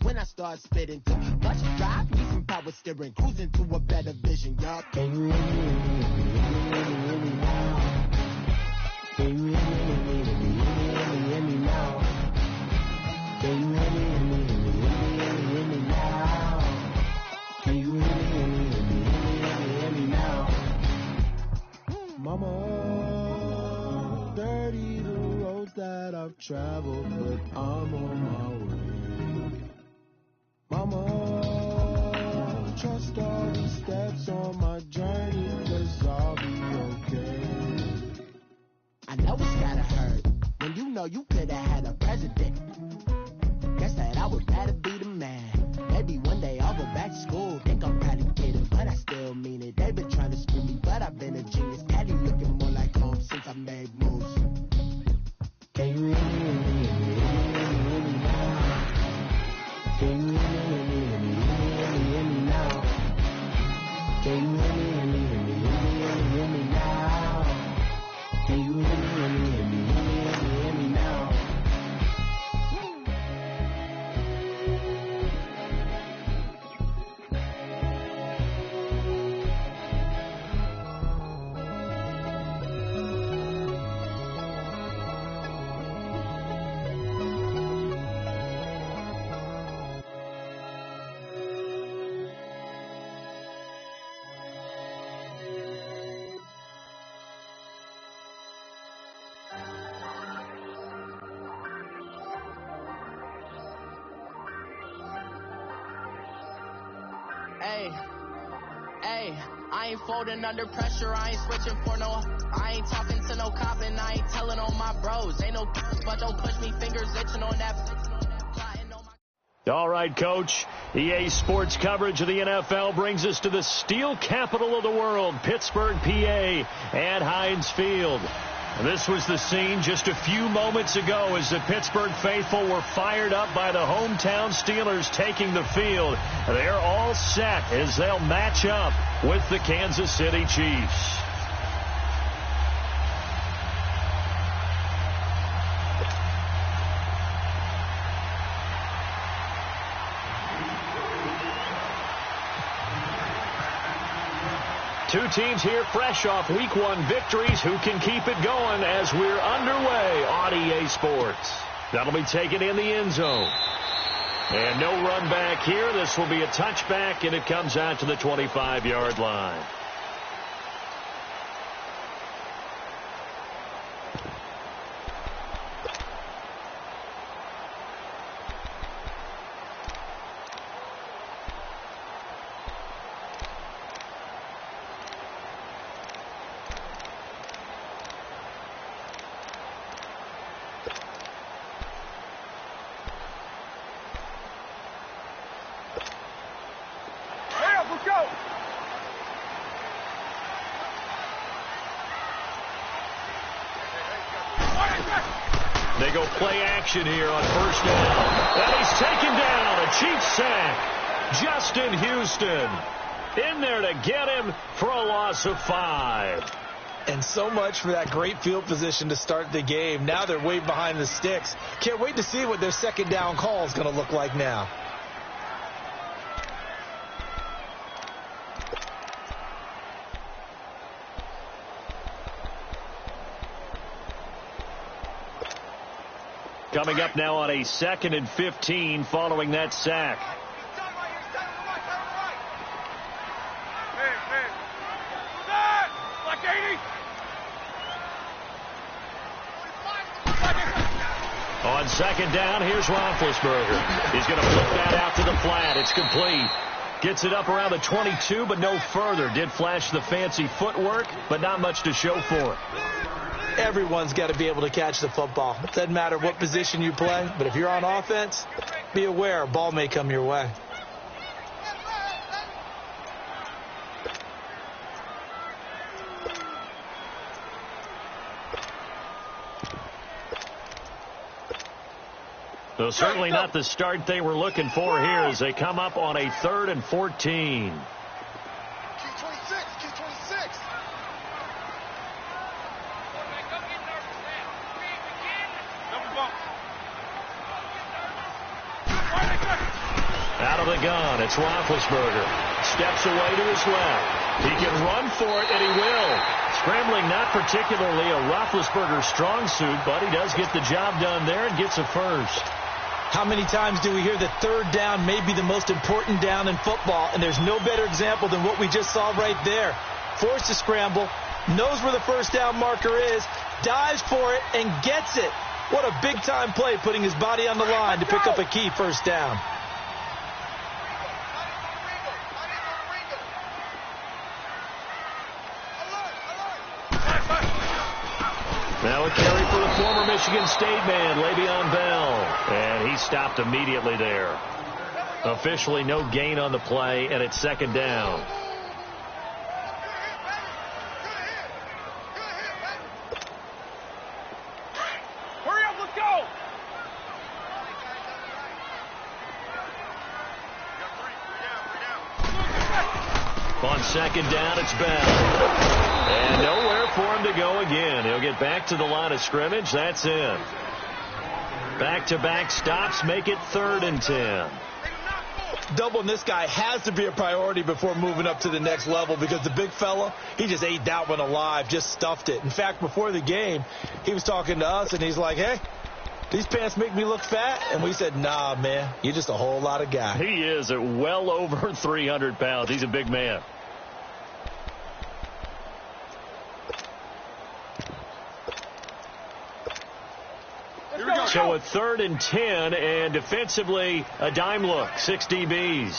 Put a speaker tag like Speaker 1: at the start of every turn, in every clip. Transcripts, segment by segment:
Speaker 1: When I start spitting too much drive, need some power steering, cruising to a better vision, y'all. Can you hear me now? Can you hear me now? Can you hear me now? Can you hear me now? Mama, dirty the roads that I've traveled, but I'm on my way. Mama, trust all the steps on my journey, 'cause I'll be okay. I know it's gotta hurt when you know you could've had a president. Guess that I would rather be the man. Maybe one day I'll go back to school. Think I'm probably kidding, but I still mean it. They've been trying to screw me, but I've been a genius. Daddy looking more like home since I made moves. Can you hear me now? Can you hear me now? Can you hear me now? Can you hear me now?
Speaker 2: Hey, I ain't folding under pressure, I ain't switching for no, I ain't talking to no cop and I ain't telling on my bros, ain't no but don't push me, fingers itching on that.
Speaker 3: All right, Coach, EA Sports coverage of the NFL brings us to the steel capital of the world, Pittsburgh, PA, at Heinz Field. This was the scene just a few moments ago as the Pittsburgh faithful were fired up by the hometown Steelers taking the field. They're all set as they'll match up with the Kansas City Chiefs. Two teams here fresh off Week 1 victories. Who can keep it going as we're underway on EA Sports? That'll be taken in the end zone. And no run back here. This will be a touchback, and it comes out to the 25-yard line. They go play action here on first down. And he's taken down. A Chiefs sack. Justin Houston in there to get him for a loss of 5.
Speaker 4: And so much for that great field position to start the game. Now they're way behind the sticks. Can't wait to see what their second down call is going to look like now.
Speaker 3: Coming up now on a 2nd and 15 following that sack. On second down, here's Roethlisberger. He's going to flip that out to the flat. It's complete. Gets it up around the 22, but no further. Did flash the fancy footwork, but not much to show for it.
Speaker 4: Everyone's got to be able to catch the football. It doesn't matter what position you play, but if you're on offense, be aware a ball may come your way.
Speaker 3: So certainly not the start they were looking for here as they come up on a 3rd and 14. Out of the gun, it's Roethlisberger. Steps away to his left. He can run for it, and he will. Scrambling, not particularly a Roethlisberger strong suit, but he does get the job done there and gets a first.
Speaker 4: How many times do we hear that third down may be the most important down in football, and there's no better example than what we just saw right there. Forced to scramble, knows where the first down marker is, dives for it, and gets it. What a big-time play, putting his body on the line to pick up a key first down.
Speaker 3: Now a carry for the former Michigan State man, Le'Veon Bell. And he stopped immediately there. Officially no gain on the play, and it's second down.
Speaker 5: Hurry up, let's go!
Speaker 3: On second down, it's Bell. And nowhere for him to go again. He'll get back to the line of scrimmage. That's in. Back-to-back stops make it 3rd and 10.
Speaker 4: Doubling this guy has to be a priority before moving up to the next level, because the big fella, he just ate that one alive, just stuffed it. In fact, before the game, he was talking to us, and he's like, hey, these pants make me look fat. And we said, nah, man, you're just a whole lot of guy.
Speaker 3: He is at well over 300 pounds. He's a big man. So a 3rd and 10, and defensively a dime look. 6 DBs.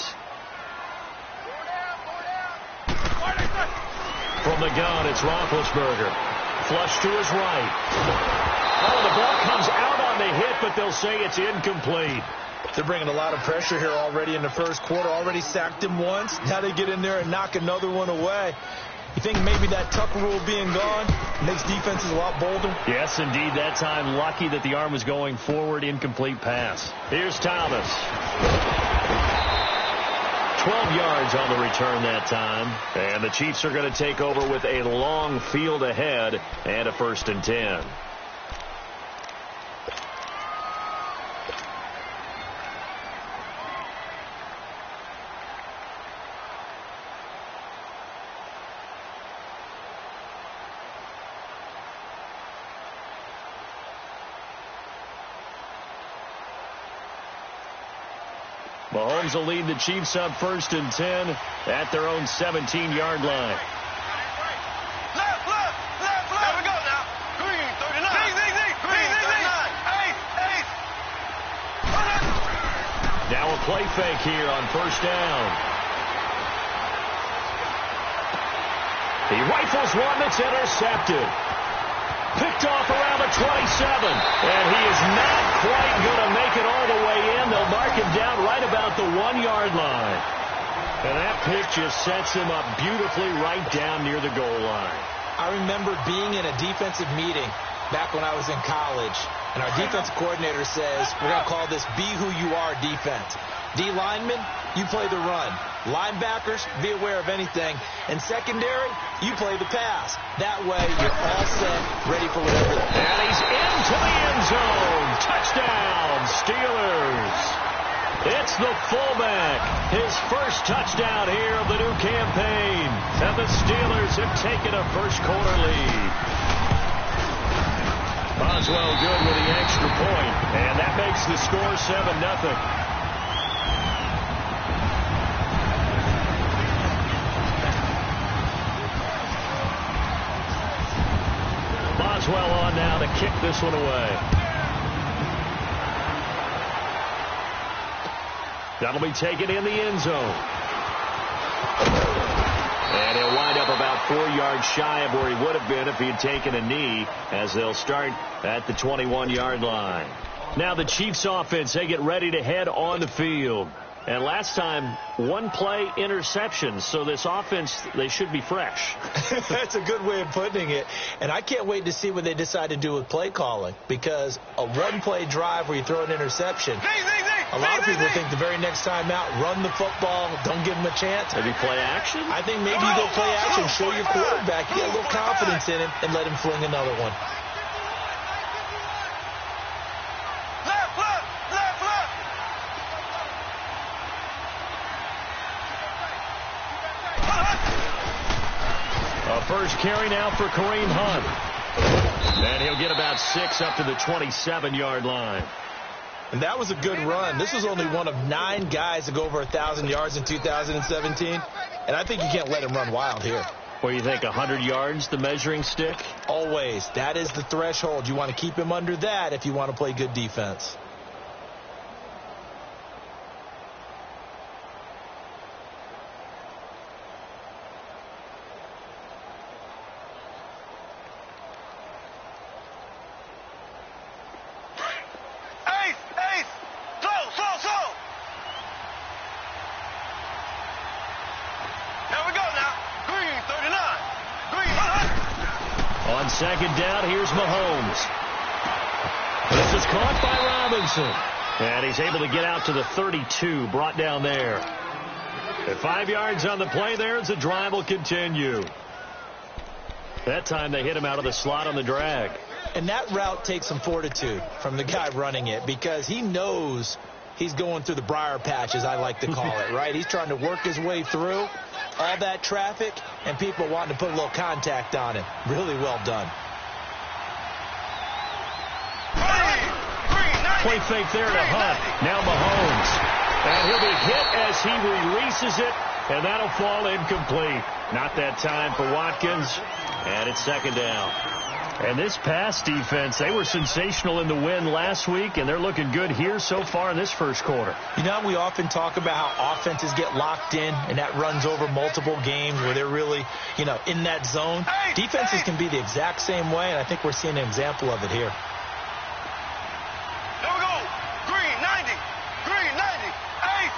Speaker 3: From the gun, it's Roethlisberger. Flush to his right. Oh, the ball comes out on the hit, but they'll say it's incomplete.
Speaker 4: They're bringing a lot of pressure here already in the first quarter. Already sacked him once. Now they get in there and knock another one away. You think maybe that Tucker rule being gone makes defenses a lot bolder?
Speaker 3: Yes, indeed. That time, lucky that the arm was going forward. Incomplete pass. Here's Thomas. 12 yards on the return that time. And the Chiefs are going to take over with a long field ahead and a 1st and 10. Mahomes will lead the Chiefs up 1st and 10 at their own 17-yard line.
Speaker 5: Left. There we go now. Green, 39. Green, 39. Ace.
Speaker 3: Now a play fake here on 1st down. He rifles one that's intercepted. Picked off around the 27, and he is not quite going to make it all the way in. They'll mark him down right about the 1-yard line. And that pick just sets him up beautifully right down near the goal line.
Speaker 4: I remember being in a defensive meeting back when I was in college, and our defensive coordinator says, we're going to call this Be Who You Are defense. D linemen, you play the run. Linebackers, be aware of anything. And secondary, you play the pass. That way, you're all set, ready for whatever.
Speaker 3: And he's into the end zone. Touchdown, Steelers. It's the fullback. His first touchdown here of the new campaign. And the Steelers have taken a first-quarter lead. Boswell good with the extra point, and that makes the score 7-0. Boswell on now to kick this one away. That'll be taken in the end zone. And he'll wind up about 4 yards shy of where he would have been if he had taken a knee, as they'll start at the 21-yard line. Now the Chiefs offense, they get ready to head on the field. And last time, 1 play interception. So this offense, they should be fresh.
Speaker 4: That's a good way of putting it. And I can't wait to see what they decide to do with play calling. Because a 1-play drive where you throw an interception, a lot of people think the very next time out, run the football, don't give them a chance.
Speaker 3: Maybe play action?
Speaker 4: I think maybe you go play action, show your quarterback, get a little confidence in him, and let him fling another one.
Speaker 3: first carry now for Kareem Hunt. And he'll get about 6 up to the 27-yard line.
Speaker 4: And that was a good run. This was only one of 9 guys to go over 1,000 yards in 2017. And I think you can't let him run wild here.
Speaker 3: What do you think, 100 yards, the measuring stick?
Speaker 4: Always. That is the threshold. You want to keep him under that if you want to play good defense.
Speaker 3: Second down, here's Mahomes. This is caught by Robinson. And he's able to get out to the 32, brought down there. At 5 yards on the play there as the drive will continue. That time they hit him out of the slot on the drag.
Speaker 4: And that route takes some fortitude from the guy running it because he knows he's going through the briar patch, as I like to call it, right? He's trying to work his way through all that traffic and people wanting to put a little contact on him. Really well done.
Speaker 3: Play fake there to Hunt. Now Mahomes. And he'll be hit as he releases it, and that'll fall incomplete. Not that time for Watkins, and it's second down. And this pass defense, they were sensational in the win last week, and they're looking good here so far in this first quarter.
Speaker 4: You know, we often talk about how offenses get locked in, and that runs over multiple games where they're really, in that zone. Defenses can be the exact same way, and I think we're seeing an example of it here.
Speaker 5: There we go. Green 90. Green 90. Ace.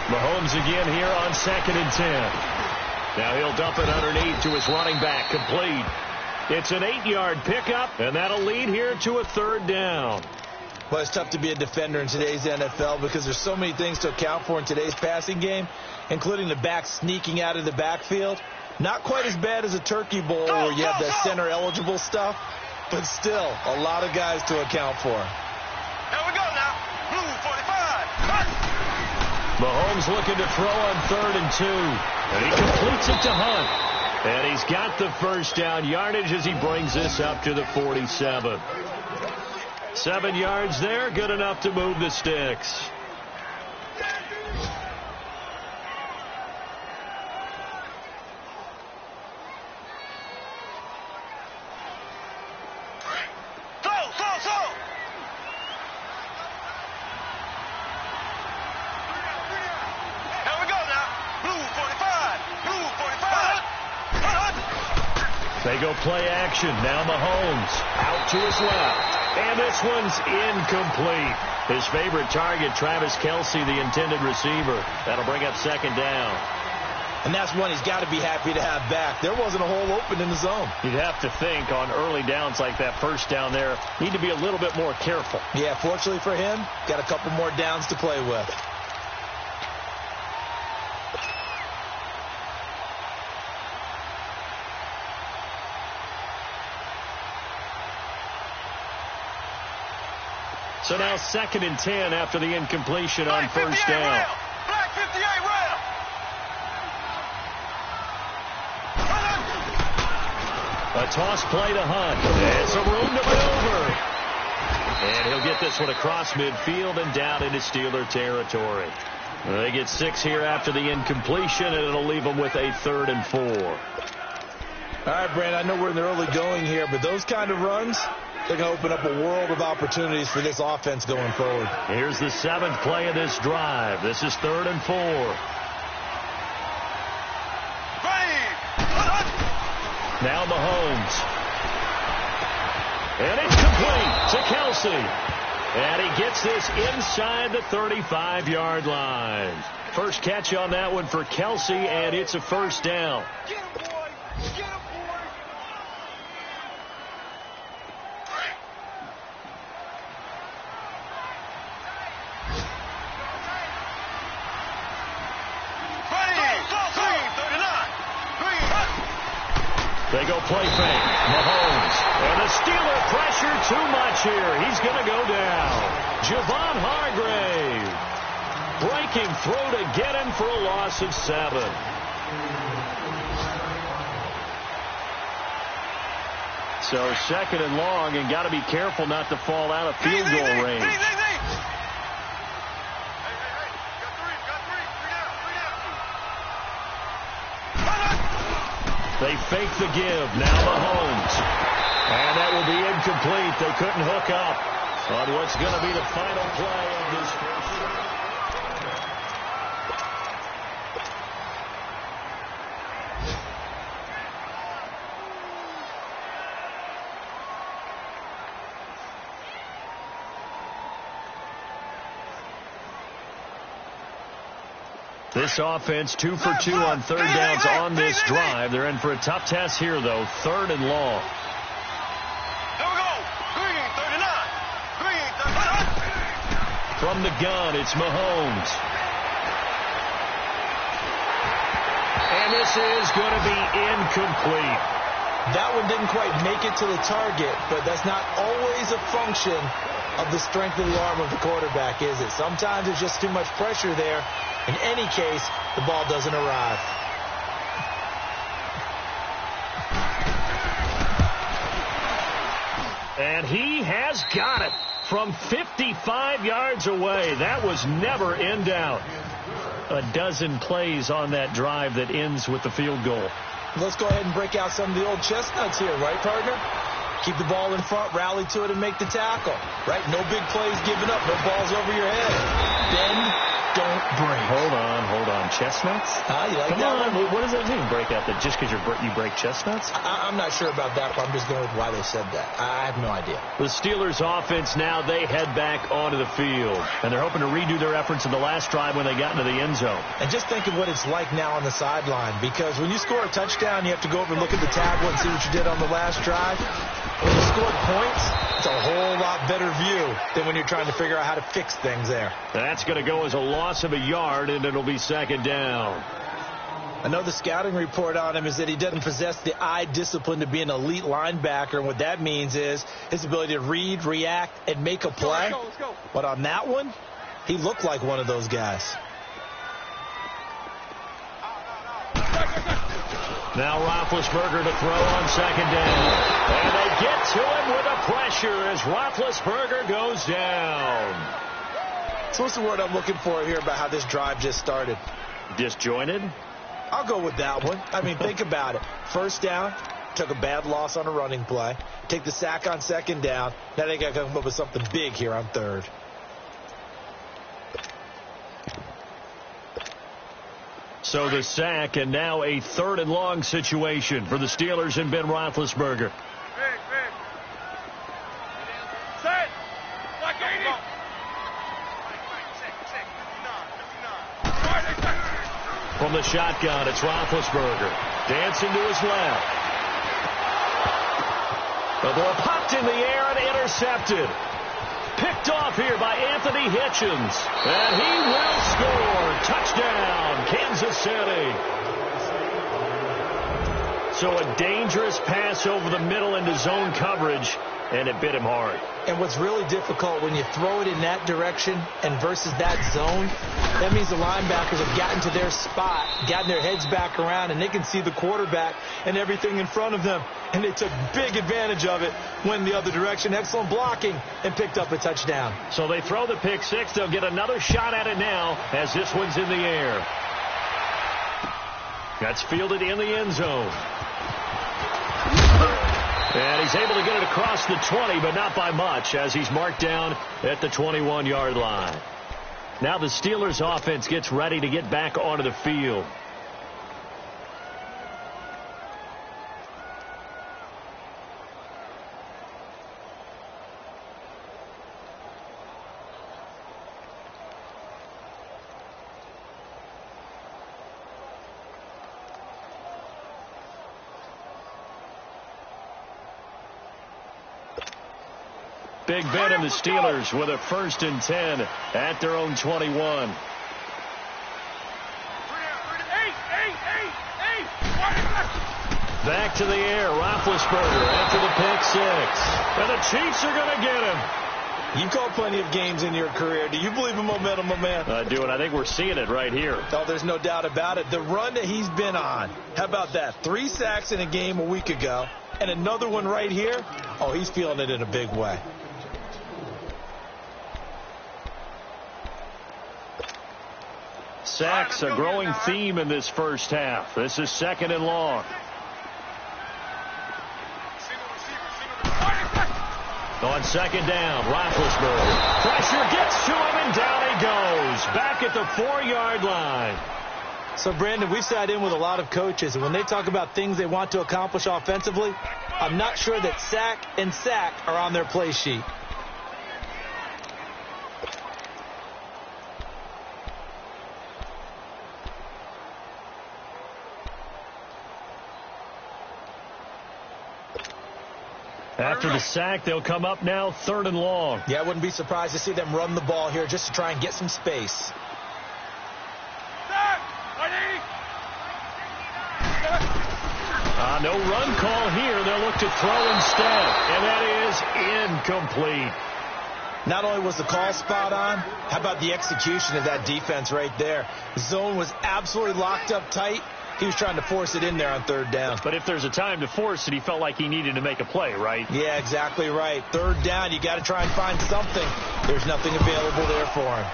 Speaker 3: Mahomes again here on 2nd and 10. Now he'll dump it underneath to his running back, complete. It's an 8-yard pickup, and that'll lead here to a 3rd down.
Speaker 4: Well, it's tough to be a defender in today's NFL because there's so many things to account for in today's passing game, including the back sneaking out of the backfield. Not quite as bad as a turkey bowl where you have the center-eligible stuff, but still a lot of guys to account for.
Speaker 5: Here we go now. Blue 45.
Speaker 3: Mahomes looking to throw on 3rd and 2. And he completes it to Hunt. And he's got the first down yardage as he brings this up to the 47. 7 yards there, good enough to move the sticks. They go play action. Now Mahomes out to his left. And this one's incomplete. His favorite target, Travis Kelce, the intended receiver. That'll bring up 2nd down.
Speaker 4: And that's one he's got to be happy to have back. There wasn't a hole open in the zone.
Speaker 3: You'd have to think on early downs like that first down there, need to be a little bit more careful.
Speaker 4: Yeah, fortunately for him, got a couple more downs to play with.
Speaker 3: So now 2nd and 10 after the incompletion on first down.
Speaker 5: Black 58 round.
Speaker 3: A toss play to Hunt. There's some room to maneuver. And he'll get this one across midfield and down into Steeler territory. They get 6 here after the incompletion, and it'll leave them with a 3rd and 4.
Speaker 4: All right, Brand, I know we're in the early going here, but those kind of runs, they're going to open up a world of opportunities for this offense going forward.
Speaker 3: Here's the 7th play of this drive. This is 3rd and 4. Now Mahomes. And it's complete to Kelce. And he gets this inside the 35-yard line. First catch on that one for Kelce, and it's a first down.
Speaker 5: Get him, boy. Get him, boy.
Speaker 3: They go play fake. Mahomes. And the Steeler pressure too much here. He's going to go down. Javon Hargrave. breaking through to get him for a loss of 7. So 2nd and long, and got to be careful not to fall out of field goal range. They fake the give. Now Mahomes. And that will be incomplete. They couldn't hook up on what's going to be the final play of this first drive. This offense 2 for 2 on 3rd downs on this drive. They're in for a tough test here, though. 3rd and long.
Speaker 5: Here we go. Green, 39. Green, 39.
Speaker 3: From the gun, it's Mahomes. And this is going to be incomplete.
Speaker 4: That one didn't quite make it to the target, but that's not always a function of the strength of the arm of the quarterback, is it? Sometimes there's just too much pressure there. In any case, the ball doesn't arrive.
Speaker 3: And he has got it from 55 yards away. That was never in doubt. A dozen plays on that drive that ends with the field goal.
Speaker 4: Let's go ahead and break out some of the old chestnuts here, right, partner? Keep the ball in front, rally to it, and make the tackle. Right? No big plays given up, no balls over your head. Bend, don't break.
Speaker 3: Hold on. Chestnuts?
Speaker 4: You like
Speaker 3: Come
Speaker 4: that
Speaker 3: on.
Speaker 4: one?
Speaker 3: What does that mean, break out? That just because you break chestnuts?
Speaker 4: I'm not sure about that, but I'm just going with why they said that. I have no idea.
Speaker 3: The Steelers offense now, they head back onto the field. And they're hoping to redo their efforts in the last drive when they got into the end zone.
Speaker 4: And just think of what it's like now on the sideline, because when you score a touchdown, you have to go over and look at the tablet and see what you did on the last drive. When you score points, it's a whole lot better view than when you're trying to figure out how to fix things there.
Speaker 3: That's going to go as a loss of a yard, and it'll be 2nd down.
Speaker 4: Another scouting report on him is that he doesn't possess the eye discipline to be an elite linebacker, and what that means is his ability to read, react, and make a play.
Speaker 5: Let's go.
Speaker 4: But on that one, he looked like one of those guys.
Speaker 3: Now Roethlisberger to throw on 2nd down. And they get to him with a pressure as Roethlisberger goes down.
Speaker 4: So what's the word I'm looking for here about how this drive just started?
Speaker 3: Disjointed?
Speaker 4: I'll go with that one. I mean, think about it. 1st down, took a bad loss on a running play. Take the sack on 2nd down. Now they got to come up with something big here on 3rd.
Speaker 3: So the sack, and now a 3rd and long situation for the Steelers and Ben Roethlisberger.
Speaker 5: Big. Set. Like 80.
Speaker 3: From the shotgun, it's Roethlisberger. Dancing to his left. The ball popped in the air and intercepted. Picked off here by Anthony Hitchens. And he will score. Touchdown, Kansas City. So a dangerous pass over the middle into zone coverage, and it bit him hard.
Speaker 4: And what's really difficult when you throw it in that direction and versus that zone, that means the linebackers have gotten to their spot, gotten their heads back around, and they can see the quarterback and everything in front of them. And they took big advantage of it, went the other direction, excellent blocking, and picked up a touchdown.
Speaker 3: So they throw the pick six. They'll get another shot at it now as this one's in the air. That's fielded in the end zone. And he's able to get it across the 20, but not by much, as he's marked down at the 21-yard line. Now the Steelers offense gets ready to get back onto the field. Big Ben and the Steelers with a 1st and 10 at their own 21. Back to the air, Roethlisberger after the pick six. And the Chiefs are going to get him.
Speaker 4: You've called plenty of games in your career. Do you believe in momentum, my man?
Speaker 3: I do, and I think we're seeing it right here.
Speaker 4: Oh, there's no doubt about it. The run that he's been on, how about that? 3 sacks in a game a week ago, and another one right here. Oh, he's feeling it in a big way.
Speaker 3: Sacks, a growing theme in this first half. This is 2nd and long. On 2nd down, Roethlisberger. Pressure gets to him, and down he goes. Back at the 4-yard line.
Speaker 4: So, Brandon, we've sat in with a lot of coaches, and when they talk about things they want to accomplish offensively, I'm not sure that sack and sack are on their play sheet.
Speaker 3: After the sack, they'll come up now 3rd and long.
Speaker 4: Yeah, I wouldn't be surprised to see them run the ball here just to try and get some space.
Speaker 3: No run call here. They'll look to throw instead, and that is incomplete.
Speaker 4: Not only was the call spot on, how about the execution of that defense right there? The zone was absolutely locked up tight. He was trying to force it in there on 3rd down.
Speaker 3: But if there's a time to force it, he felt like he needed to make a play, right?
Speaker 4: Yeah, exactly right. 3rd down, you got to try and find something. There's nothing available there for him.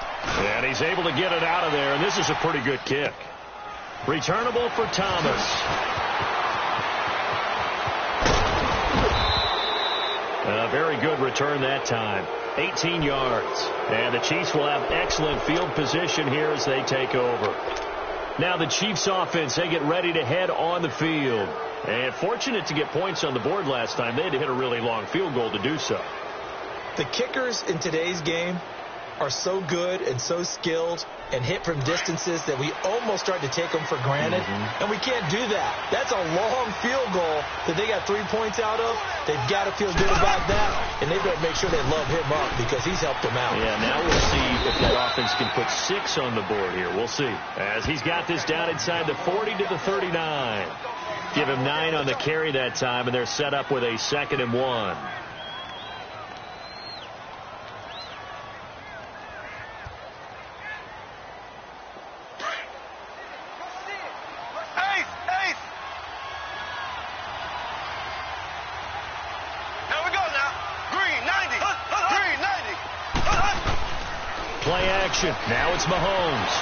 Speaker 3: And he's able to get it out of there, and this is a pretty good kick. Returnable for Thomas. A very good return that time. 18 yards. And the Chiefs will have excellent field position here as they take over. Now the Chiefs offense, they get ready to head on the field. And fortunate to get points on the board last time. They had to hit a really long field goal to do so.
Speaker 4: The kickers in today's game are so good and so skilled and hit from distances that we almost start to take them for granted. And we can't do that. That's a long field goal that they got 3 points out of. They've got to feel good about that, and they better make sure they love him up because he's helped them out.
Speaker 3: Yeah, now we'll see if that offense can put 6 on the board here. We'll see. As he's got this down inside the 40 to the 39. Give him 9 on the carry that time, and they're set up with a 2nd and 1. Play action. Now it's Mahomes.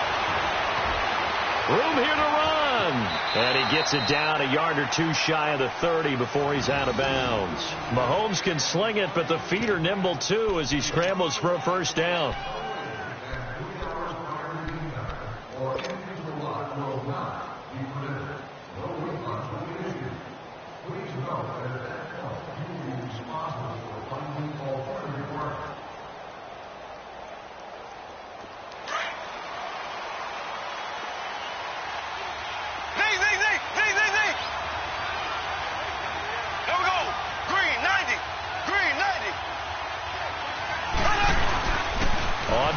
Speaker 3: Room here to run. And he gets it down a yard or 2 shy of the 30 before he's out of bounds. Mahomes can sling it, but the feet are nimble too as he scrambles for a 1st down.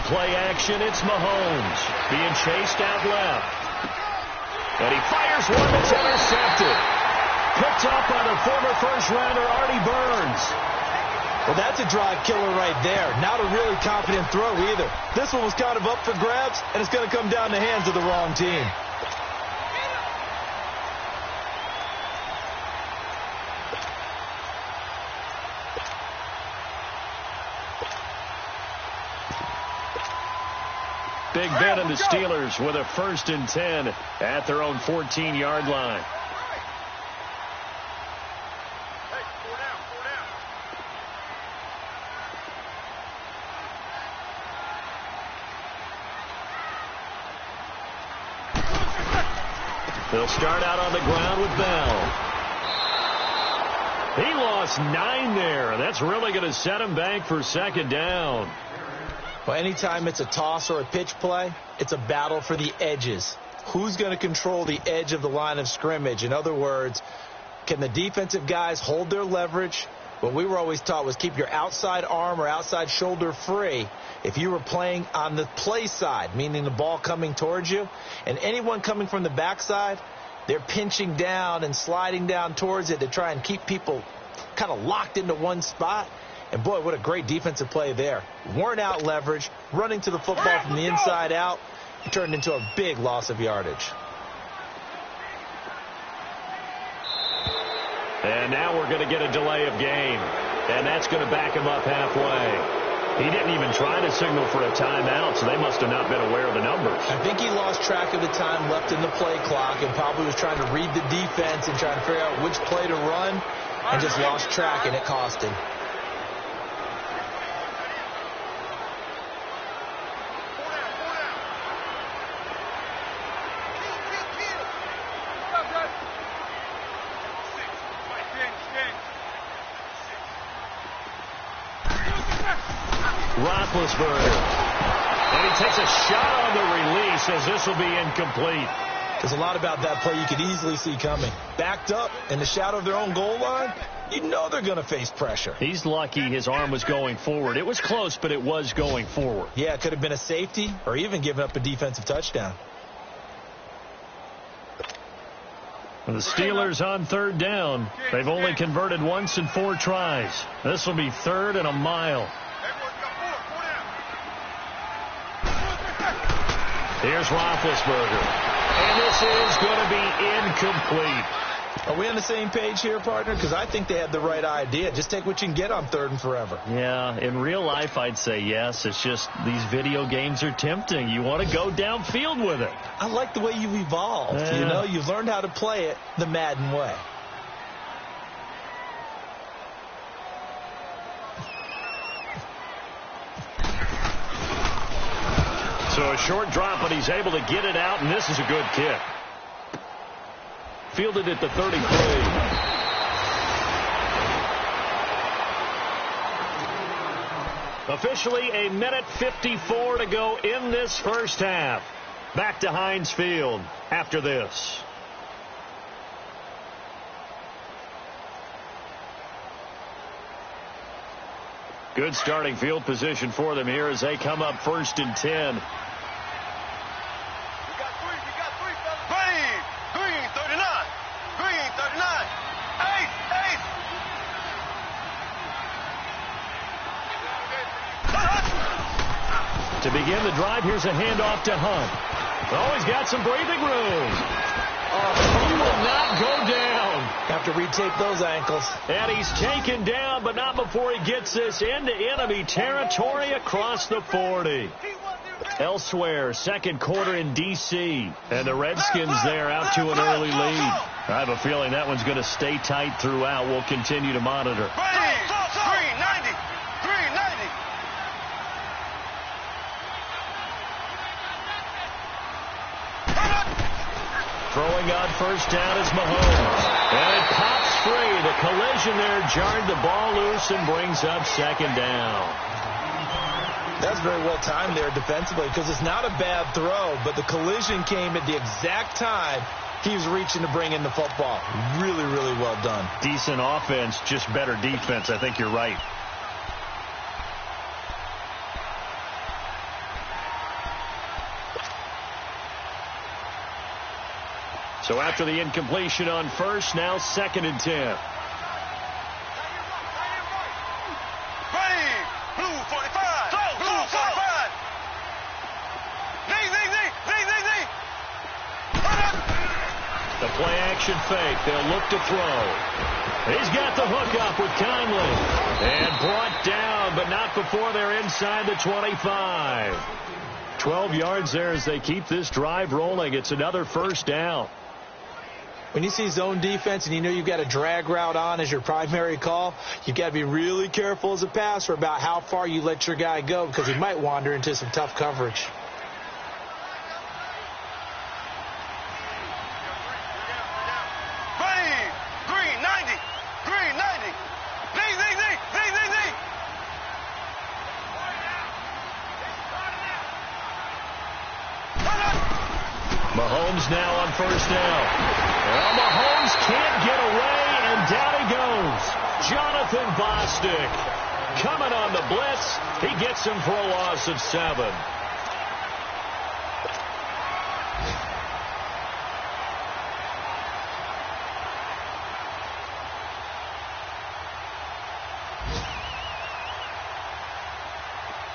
Speaker 3: Play action, it's Mahomes being chased out left. And he fires one that's intercepted. Picked up by the former 1st-rounder Artie Burns.
Speaker 4: Well, that's a drive killer right there. Not a really confident throw either. This one was kind of up for grabs, and it's going to come down the hands of the wrong team.
Speaker 3: Big Ben and the Steelers with a 1st and 10 at their own 14-yard line. They'll start out on the ground with Bell. He lost 9 there. That's really going to set him back for 2nd down.
Speaker 4: Well, anytime it's a toss or a pitch play, it's a battle for the edges. Who's going to control the edge of the line of scrimmage? In other words, can the defensive guys hold their leverage? What we were always taught was keep your outside arm or outside shoulder free if you were playing on the play side, meaning the ball coming towards you. And anyone coming from the backside, they're pinching down and sliding down towards it to try and keep people kind of locked into one spot. And, boy, what a great defensive play there. Worn out leverage, running to the football from the inside out. It turned into a big loss of yardage.
Speaker 3: And now we're going to get a delay of game. And that's going to back him up halfway. He didn't even try to signal for a timeout, so they must have not been aware of the numbers.
Speaker 4: I think he lost track of the time left in the play clock and probably was trying to read the defense and trying to figure out which play to run and just lost track, and it cost him.
Speaker 3: Roethlisberger. And he takes a shot on the release as this will be incomplete.
Speaker 4: There's a lot about that play you could easily see coming. Backed up in the shadow of their own goal line, you know they're going to face pressure.
Speaker 3: He's lucky his arm was going forward. It was close, but it was going forward.
Speaker 4: Yeah, it could have been a safety or even given up a defensive touchdown.
Speaker 3: The Steelers on third down. They've only converted once in 4 tries. This will be 3rd and a mile. Here's Roethlisberger. And this is going to be incomplete.
Speaker 4: Are we on the same page here, partner? Because I think they had the right idea. Just take what you can get on 3rd and forever.
Speaker 3: Yeah, in real life, I'd say yes. It's just these video games are tempting. You want to go downfield with it.
Speaker 4: I like the way you've evolved.
Speaker 3: Yeah.
Speaker 4: You know, you've learned how to play it the Madden way.
Speaker 3: So a short drop, but he's able to get it out, and this is a good kick. Fielded at the 33. Officially a minute 54 to go in this first half. Back to Heinz Field after this. Good starting field position for them here as they come up 1st and 10. To begin the drive, here's a handoff to Hunt. Oh, he's got some breathing room. He will not go down.
Speaker 4: Have to retape those ankles.
Speaker 3: And he's taken down, but not before he gets this into enemy territory across the 40. Elsewhere, second quarter in D.C. And the Redskins there out to an early lead. I have a feeling that one's going to stay tight throughout. We'll continue to monitor. Throwing on first down is Mahomes. And it pops free. The collision there jarred the ball loose and brings up 2nd down.
Speaker 4: That's very well timed there defensively because it's not a bad throw, but the collision came at the exact time he was reaching to bring in the football. Really, really well done.
Speaker 3: Decent offense, just better defense. I think you're right. So after the incompletion on first, now 2nd and 10.
Speaker 5: Ready, blue 45, blue 45. Knee.
Speaker 3: The play action fake. They'll look to throw. He's got the hook up with Conley. And brought down, but not before they're inside the 25. 12 yards there as they keep this drive rolling. It's another first down.
Speaker 4: When you see zone defense and you know you've got a drag route on as your primary call, you've got to be really careful as a passer about how far you let your guy go because he might wander into some tough coverage.
Speaker 5: Ready, green 90. Knee.
Speaker 3: Mahomes now on first down. Well, Mahomes can't get away, and down he goes. Jonathan Bostic coming on the blitz. He gets him for a loss of 7.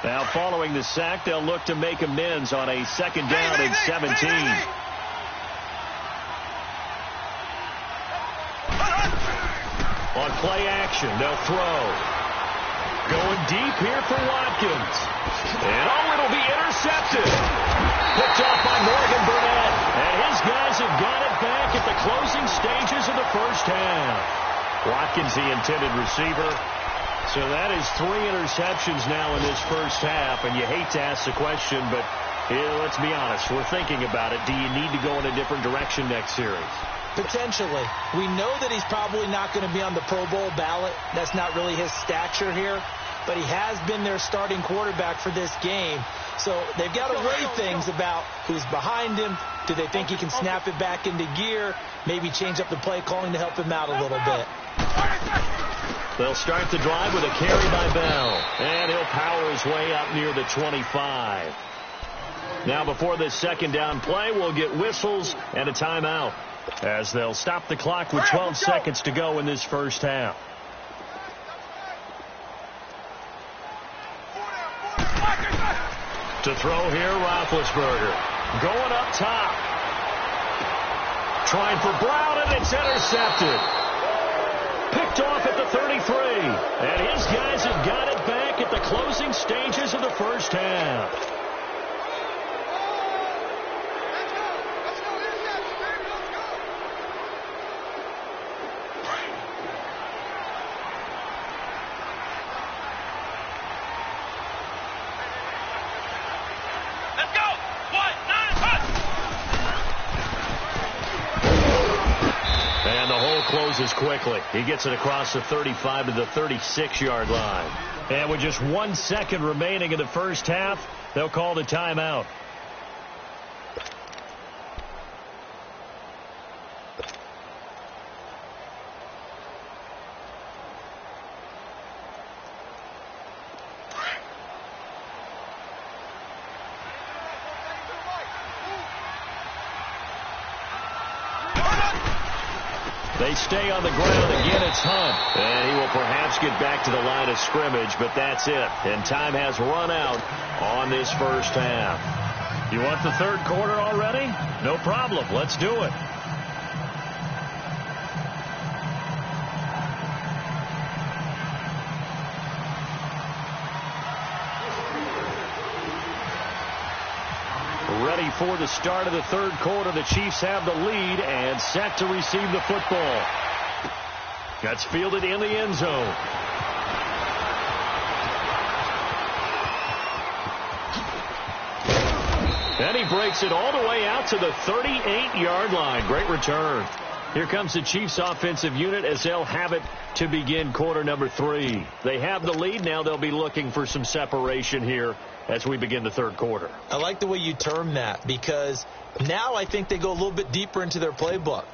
Speaker 3: Now following the sack, they'll look to make amends on a second down and 17. On play action, they'll throw. Going deep here for Watkins. And it'll be intercepted. Picked off by Morgan Burnett. And his guys have got it back at the closing stages of the first half. Watkins, the intended receiver. So that is 3 interceptions now in this first half. And you hate to ask the question, but let's be honest. We're thinking about it. Do you need to go in a different direction next series?
Speaker 4: Potentially. We know that he's probably not going to be on the Pro Bowl ballot. That's not really his stature here. But he has been their starting quarterback for this game. So they've got to weigh things about who's behind him. Do they think he can snap it back into gear? Maybe change up the play calling to help him out a little bit.
Speaker 3: They'll start the drive with a carry by Bell. And he'll power his way up near the 25. Now before this second down play, we'll get whistles and a timeout, as they'll stop the clock with 12 seconds to go in this first half. To throw here, Roethlisberger. Going up top. Trying for Brown, and it's intercepted. Picked off at the 33. And his guys have got it back at the closing stages of the first half. Closes quickly. He gets it across the 35 to the 36-yard line. And with just 1 second remaining in the first half, they'll call the timeout. They stay on the ground. Again, it's Hunt. And he will perhaps get back to the line of scrimmage, but that's it. And time has run out on this first half. You want the third quarter already? No problem. Let's do it. Ready for the start of the third quarter. The Chiefs have the lead and set to receive the football. That's fielded in the end zone. And he breaks it all the way out to the 38-yard line. Great return. Here comes the Chiefs offensive unit as they'll have it to begin quarter number 3. They have the lead. Now they'll be looking for some separation here as we begin the third quarter.
Speaker 4: I like the way you term that, because now I think they go a little bit deeper into their playbook.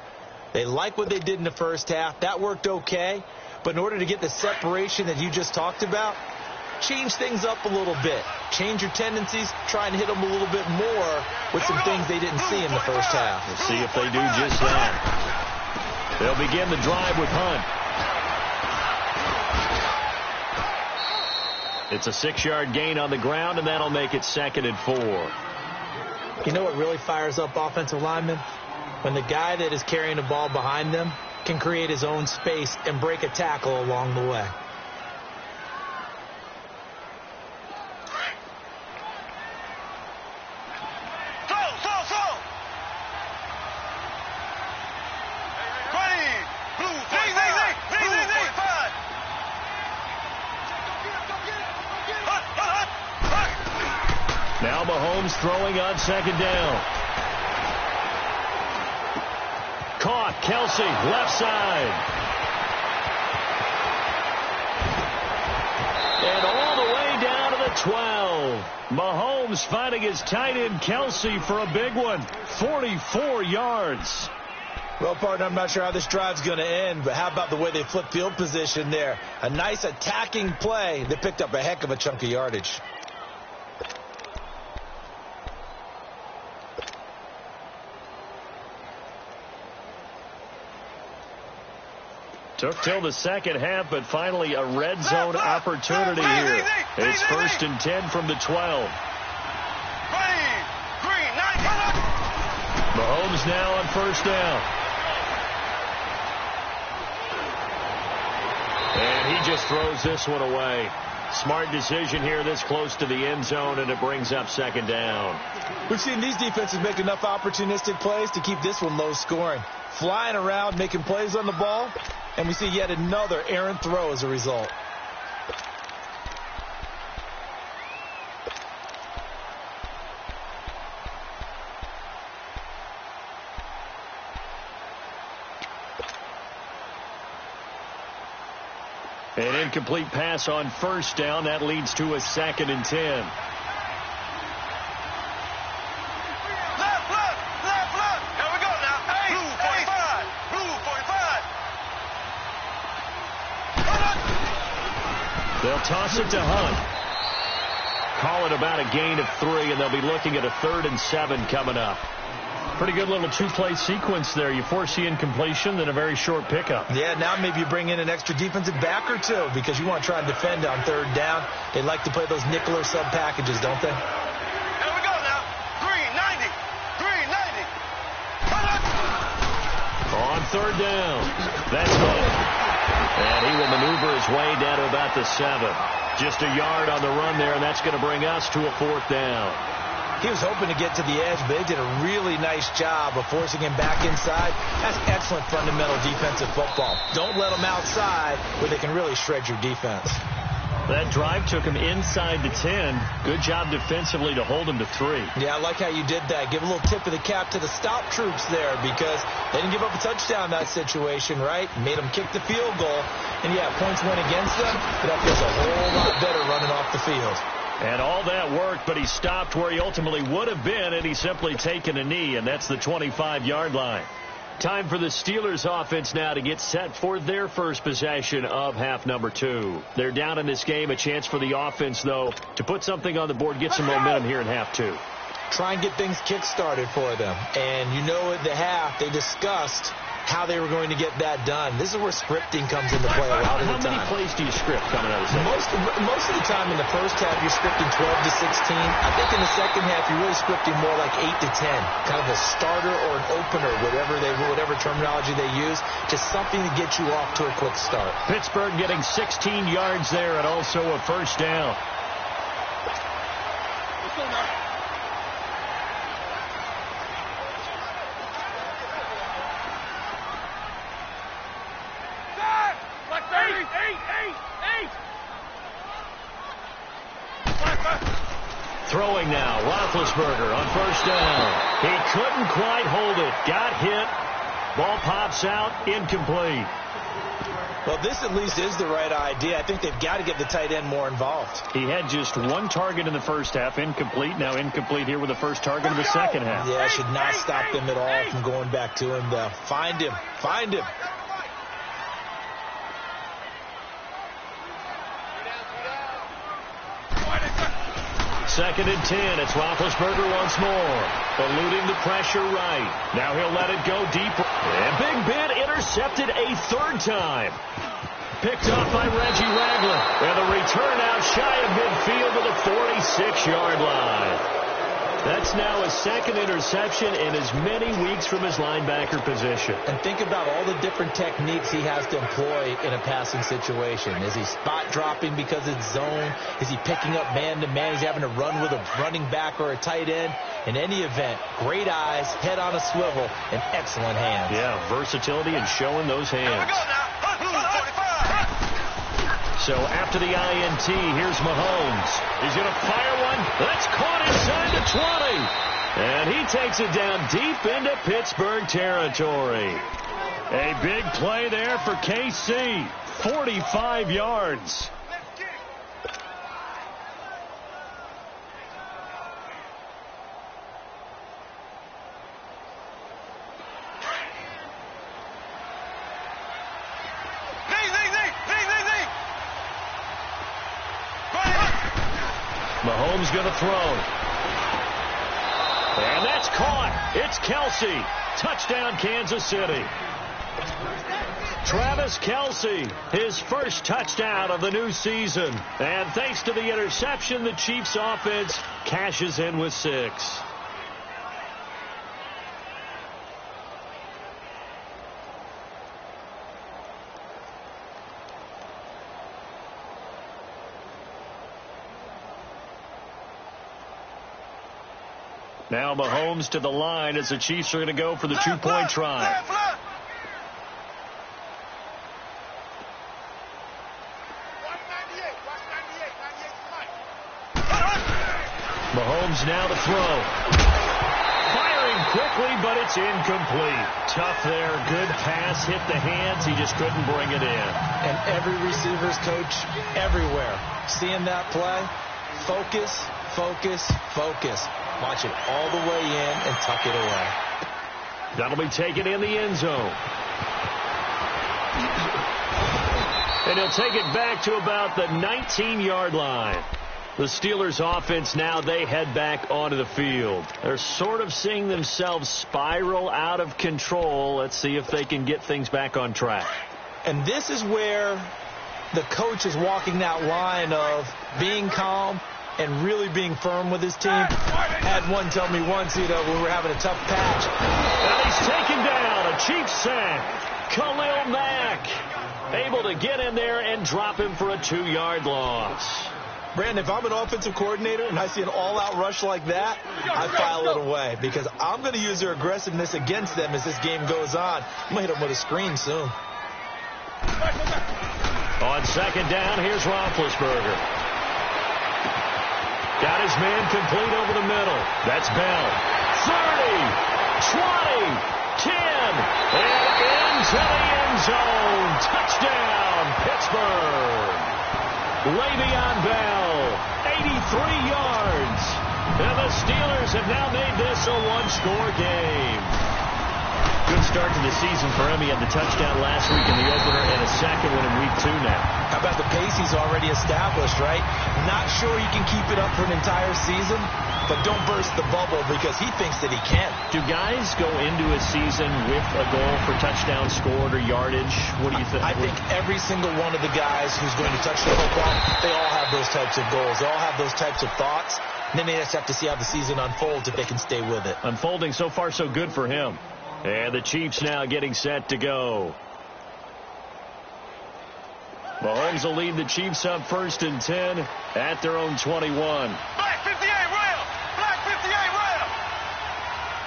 Speaker 4: They like what they did in the first half. That worked okay. But in order to get the separation that you just talked about, change things up a little bit. Change your tendencies. Try and hit them a little bit more with some things they didn't see in the first half.
Speaker 3: We'll see if they do just that. They'll begin the drive with Hunt. It's a 6-yard gain on the ground, and that'll make it 2nd and 4.
Speaker 4: You know what really fires up offensive linemen? When the guy that is carrying the ball behind them can create his own space and break a tackle along the way.
Speaker 3: Now Mahomes throwing on 2nd down. Caught. Kelsey, left side. And all the way down to the 12. Mahomes finding his tight end Kelsey for a big one. 44 yards.
Speaker 4: Well, partner, I'm not sure how this drive's going to end, but how about the way they flip field position there? A nice attacking play. They picked up a heck of a chunk of yardage.
Speaker 3: Took till the second half, but finally a red zone opportunity here. It's 1st and 10 from the 12. Mahomes now on 1st down. And he just throws this one away. Smart decision here this close to the end zone, and it brings up 2nd down.
Speaker 4: We've seen these defenses make enough opportunistic plays to keep this one low scoring. Flying around, making plays on the ball, and we see yet another errant throw as a result.
Speaker 3: An incomplete pass on 1st down. That leads to a 2nd and 10.
Speaker 5: Left. Here we go now. Blue 45. Blue 45.
Speaker 3: They'll toss it to Hunt. Call it about a gain of 3, and they'll be looking at a 3rd and 7 coming up. Pretty good little 2-play sequence there. You force the incompletion, then a very short pickup.
Speaker 4: Yeah, now maybe you bring in an extra defensive back or two because you want to try and defend on 3rd down. They like to play those nickel or sub packages, don't they?
Speaker 5: Here we go now. 390.
Speaker 3: On 3rd down. That's Hunt. And he will maneuver his way down to about the 7. Just a yard on the run there, and that's going to bring us to a 4th down.
Speaker 4: He was hoping to get to the edge, but they did a really nice job of forcing him back inside. That's excellent fundamental defensive football. Don't let them outside where they can really shred your defense.
Speaker 3: That drive took him inside the 10. Good job defensively to hold him to 3.
Speaker 4: Yeah, I like how you did that. Give a little tip of the cap to the stop troops there because they didn't give up a touchdown in that situation, right? Made them kick the field goal. And, yeah, points went against them, but that feels a whole lot better running off the field.
Speaker 3: And all that worked, but he stopped where he ultimately would have been, and he's simply taken a knee, and that's the 25-yard line. Time for the Steelers offense now to get set for their first possession of half number 2. They're down in this game. A chance for the offense, though, to put something on the board, get some momentum here in half 2.
Speaker 4: Try and get things kick-started for them. And you know at the half, they discussed how they were going to get that done. This is where scripting comes into play a lot of the time.
Speaker 3: How many plays do you script coming out of the second?
Speaker 4: Most of the time in the first half, you're scripting 12 to 16. I think in the second half, you're really scripting more like 8 to 10. Kind of a starter or an opener, whatever terminology they use, just something to get you off to a quick start.
Speaker 3: Pittsburgh getting 16 yards there and also a 1st down. Throwing now, Roethlisberger on 1st down. He couldn't quite hold it. Got hit. Ball pops out. Incomplete.
Speaker 4: Well, this at least is the right idea. I think they've got to get the tight end more involved.
Speaker 3: He had just 1 target in the first half. Incomplete. Now incomplete here with the first target in the second half.
Speaker 4: Yeah, should not stop them at all from going back to him, though. Find him. Find him.
Speaker 3: 2nd and 10. It's Roethlisberger once more. Eluding the pressure right. Now he'll let it go deep. And Big Ben intercepted a 3rd time. Picked off by Reggie Ragland. And the return out shy of midfield to the 46-yard line. That's now a 2nd interception in as many weeks from his linebacker position.
Speaker 4: And think about all the different techniques he has to employ in a passing situation. Is he spot dropping because it's zone? Is he picking up man-to-man? Is he having to run with a running back or a tight end? In any event, great eyes, head on a swivel, and excellent hands.
Speaker 3: Yeah, versatility and showing those hands.
Speaker 5: Here we go now. Blue 45.
Speaker 3: So after the INT, here's Mahomes. He's going to fire one. That's caught inside the 20. And he takes it down deep into Pittsburgh territory. A big play there for KC. 45 yards. Mahomes going to throw. And that's caught. It's Kelsey. Touchdown, Kansas City. Travis Kelce, his first touchdown of the new season. And thanks to the interception, the Chiefs offense cashes in with 6. Now Mahomes to the line as the Chiefs are going to go for the 2-point try. Mahomes now to throw. Firing quickly, but it's incomplete. Tough there. Good pass. Hit the hands. He just couldn't bring it in.
Speaker 4: And every receiver's coach everywhere. Seeing that play, focus, focus, focus. Watch it all the way in and tuck it away.
Speaker 3: That'll be taken in the end zone. And he'll take it back to about the 19-yard line. The Steelers offense now, they head back onto the field. They're sort of seeing themselves spiral out of control. Let's see if they can get things back on track.
Speaker 4: And this is where the coach is walking that line of being calm and really being firm with his team. Had one tell me once, when we were having a tough patch.
Speaker 3: And he's taken down. A Chiefs sack. Khalil Mack able to get in there and drop him for a 2-yard loss.
Speaker 4: Brandon, if I'm an offensive coordinator and I see an all-out rush like that, I file it away because I'm going to use their aggressiveness against them as this game goes on. I'm going to hit them with a screen soon.
Speaker 3: On second down, here's Roethlisberger. Got his man complete over the middle. That's Bell. 30, 20, 10, and into the end zone. Touchdown, Pittsburgh. Le'Veon Bell, 83 yards. And the Steelers have now made this a one-score game. Good start to the season for him. He had the touchdown last week in the opener and a second one in week 2 now.
Speaker 4: How about the pace he's already established, right? Not sure he can keep it up for an entire season, but don't burst the bubble because he thinks that he can.
Speaker 3: Do guys go into a season with a goal for touchdown scored or yardage? What do you think?
Speaker 4: I think every single one of the guys who's going to touch the football, they all have those types of goals. They all have those types of thoughts. And then they just have to see how the season unfolds if they can stay with it.
Speaker 3: Unfolding so far so good for him. And the Chiefs now getting set to go. Mahomes will lead the Chiefs up 1st and 10 at their own 21.
Speaker 5: Black 58 rail. Black 58 rail.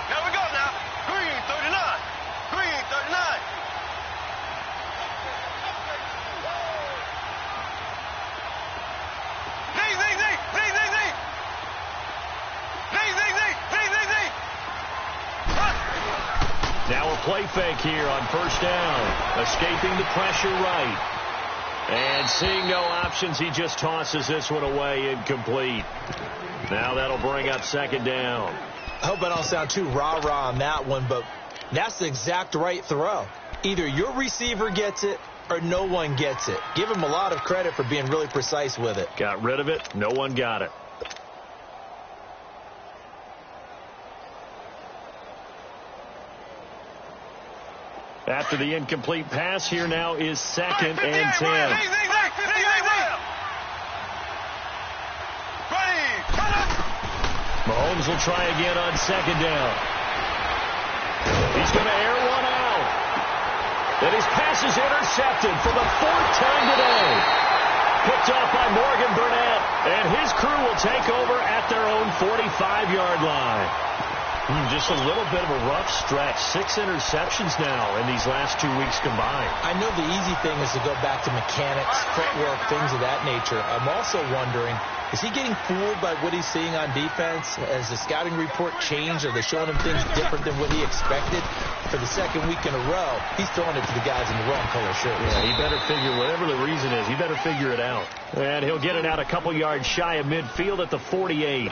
Speaker 5: Here we go now. Green 39. Green 39.
Speaker 3: Now a play fake here on 1st down. Escaping the pressure right. And seeing no options, he just tosses this one away incomplete. Now that'll bring up 2nd down.
Speaker 4: I hope I don't sound too rah-rah on that one, but that's the exact right throw. Either your receiver gets it or no one gets it. Give him a lot of credit for being really precise with it.
Speaker 3: Got rid of it. No one got it. After the incomplete pass, here now is 2nd and 10. Mahomes will try again on 2nd down. He's going to air one out. And his pass is intercepted for the 4th time today. Picked off by Morgan Burnett. And his crew will take over at their own 45-yard line. Just a little bit of a rough stretch. 6 interceptions now in these last 2 weeks combined.
Speaker 4: I know the easy thing is to go back to mechanics, footwork, things of that nature. I'm also wondering, is he getting fooled by what he's seeing on defense? Has the scouting report changed? Are they showing him things different than what he expected? For the 2nd week in a row, he's throwing it to the guys in the wrong color shirts.
Speaker 3: Yeah, he better figure, whatever the reason is, he better figure it out. And he'll get it out a couple yards shy of midfield at the 48.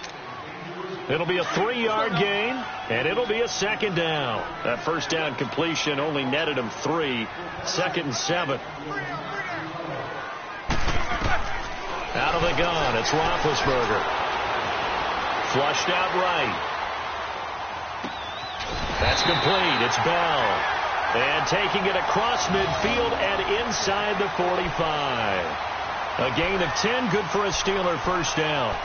Speaker 3: It'll be a 3-yard gain, and it'll be a 2nd down. That 1st down completion only netted him 3. 2nd and 7. Out of the gun, it's Roethlisberger. Flushed out right. That's complete. It's Bell. And taking it across midfield and inside the 45. A gain of 10, good for a Steeler first down.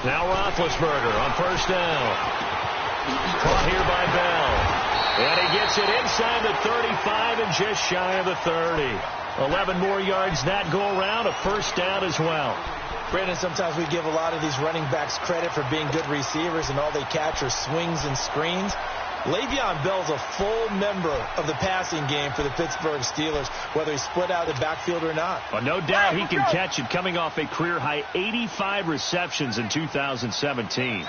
Speaker 3: Now Roethlisberger on first down. Caught here by Bell. And he gets it inside the 35 and just shy of the 30. 11 more yards that go around, a first down as well.
Speaker 4: Brandon, sometimes we give a lot of these running backs credit for being good receivers, and all they catch are swings and screens. Le'Veon Bell's a full member of the passing game for the Pittsburgh Steelers, whether he's split out of the backfield or not.
Speaker 3: Well, no doubt he can catch it, coming off a career-high 85 receptions in 2017.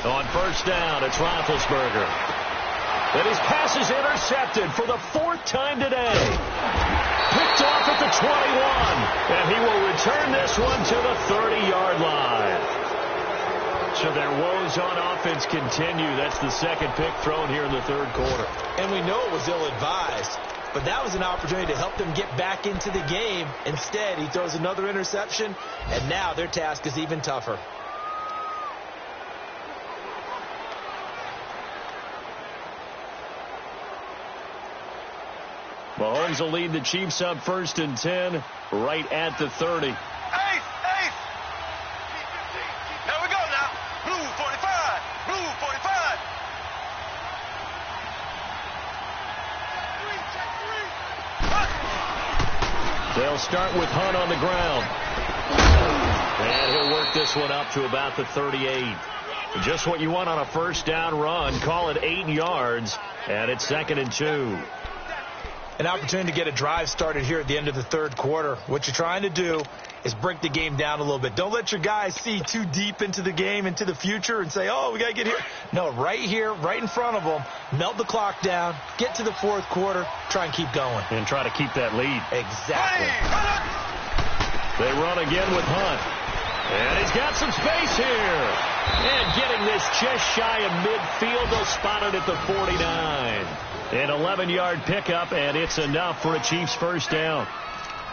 Speaker 3: On first down, it's Roethlisberger. But his pass is intercepted for the fourth time today. Picked off at the 21. And he will return this one to the 30-yard line. So their woes on offense continue. That's the second pick thrown here in the third quarter.
Speaker 4: And we know it was ill-advised. But that was an opportunity to help them get back into the game. Instead, he throws another interception. And now their task is even tougher.
Speaker 3: Mahomes will lead the Chiefs up 1st and 10 right at the 30.
Speaker 5: Ace! Here we go now. Blue 45. Blue 45.
Speaker 3: They'll start with Hunt on the ground. And he'll work this one up to about the 38. Just what you want on a first down run. Call it 8 yards. And it's 2nd and 2.
Speaker 4: An opportunity to get a drive started here at the end of the third quarter. What you're trying to do is break the game down a little bit. Don't let your guys see too deep into the game, into the future, and say, oh, we got to get here. No, right here, right in front of them, melt the clock down, get to the fourth quarter, try and keep going.
Speaker 3: And try to keep that lead.
Speaker 4: Exactly.
Speaker 3: They run again with Hunt. And he's got some space here. And getting this just shy of midfield, they'll spot it at the 49. An 11-yard pickup, and it's enough for a Chiefs first down.